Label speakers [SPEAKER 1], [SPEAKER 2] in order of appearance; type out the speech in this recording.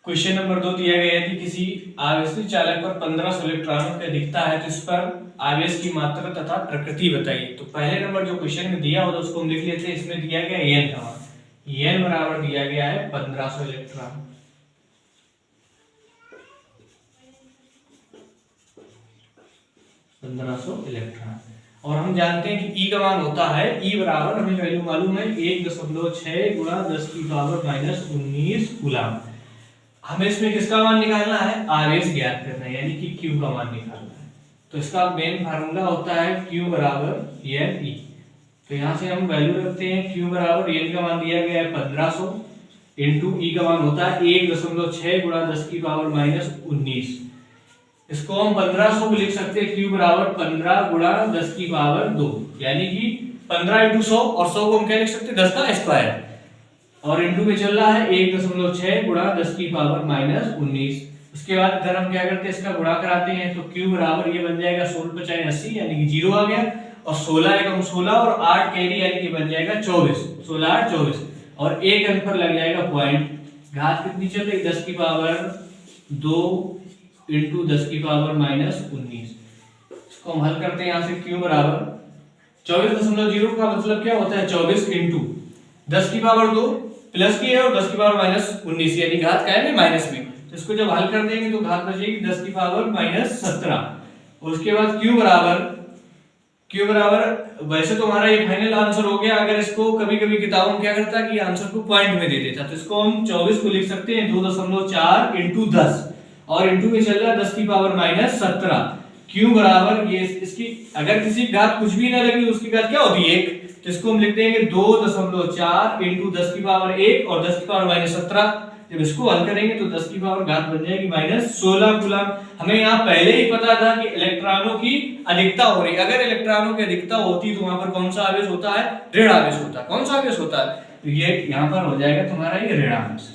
[SPEAKER 1] Question number 2 दिया गया है कि किसी आवेशित चालक पर 1500 इलेक्ट्रॉनों की अधिकता है, तो इस पर आवेश की मात्रा तथा प्रकृति बताइए। तो पहले नंबर जो क्वेश्चन में दिया होता उसको हम लिख लेते हैं। इसमें दिया गया एन का मान, एन बराबर दिया गया है 1500 इलेक्ट्रॉन। और हम जानते हैं कि E का मान होता है, E बराबर हमें वैल्यू मालूम है 1.6 गुणा 10 की पावर -19 कूलम। हमें इसमें किसका मान निकालना है, आवेश ज्ञात करना है, यानी कि Q का मान निकालना है। तो इसका मेन फार्मूला होता है Q बराबर एन ई। तो यहाँ से हम वैल्यू रखते हैं, Q बराबर एन का मान दिया गया है 1500 इंटू ई का मान होता है 1.6 गुणा 10 की पावर -19। इसको हम 1500 को लिख सकते हैं Q बराबर 15 गुणा 10 की पावर 2, यानी कि 15 इंटू 100, और 100 को हम क्या लिख सकते हैं 10 का स्क्वायर, और इंटू में चल रहा है 1.6 गुणा 10 की पावर -19। उसके बाद इधर हम क्या करते हैं, इसका गुणा कराते हैं। तो Q बराबर ये बन जाएगा 16 × 80 यानी कि 0 आ गया, और 16 एकम 16 और 8 कैरी यानी कि बन जाएगा 24, 16 8 24, और एक अंक पर लग जाएगा पॉइंट। घात कितनी चल रही, 10 की पावर 2 इंटू 10 की पावर -19। इसको हम हल करते हैं। यहाँ से Q बराबर 24.0 का मतलब क्या होता है, 24 इंटू 10 की पावर 2 प्लस की है और 10 की पावर -19, यानी घात का है ना माइनस में। तो इसको जब हल कर देंगे तो घात बचेगी 10 की पावर -17। और उसके बाद Q बराबर वैसे तो हमारा ये फाइनल आंसर हो गया। अगर इसको कभी कभी किताबों में क्या करता है कि आंसर को पॉइंट में दे देता, तो इसको हम 24 को लिख सकते हैं 2.4 इंटू 10, और इंटू में चल रहा है 10 की पावर -17। Q बराबर ये इसकी अगर किसी घात कुछ भी ना लगी उसकी घात क्या होती है 1, तो इसको हम लिख देंगे 2.4 इंटू 10 की पावर 1 और 10 की पावर -17। जब इसको हल करेंगे तो 10 की पावर घात बन जाएगी -16 कूलम। हमें यहाँ पहले ही पता था कि इलेक्ट्रॉनों की अधिकता हो रही है। अगर इलेक्ट्रॉनों की अधिकता होती तो वहां पर कौन सा आवेश होता है, ऋण आवेश होता है। कौन सा आवेश होता है, तो ये यहाँ पर हो जाएगा तुम्हारा ये ऋण आवेश।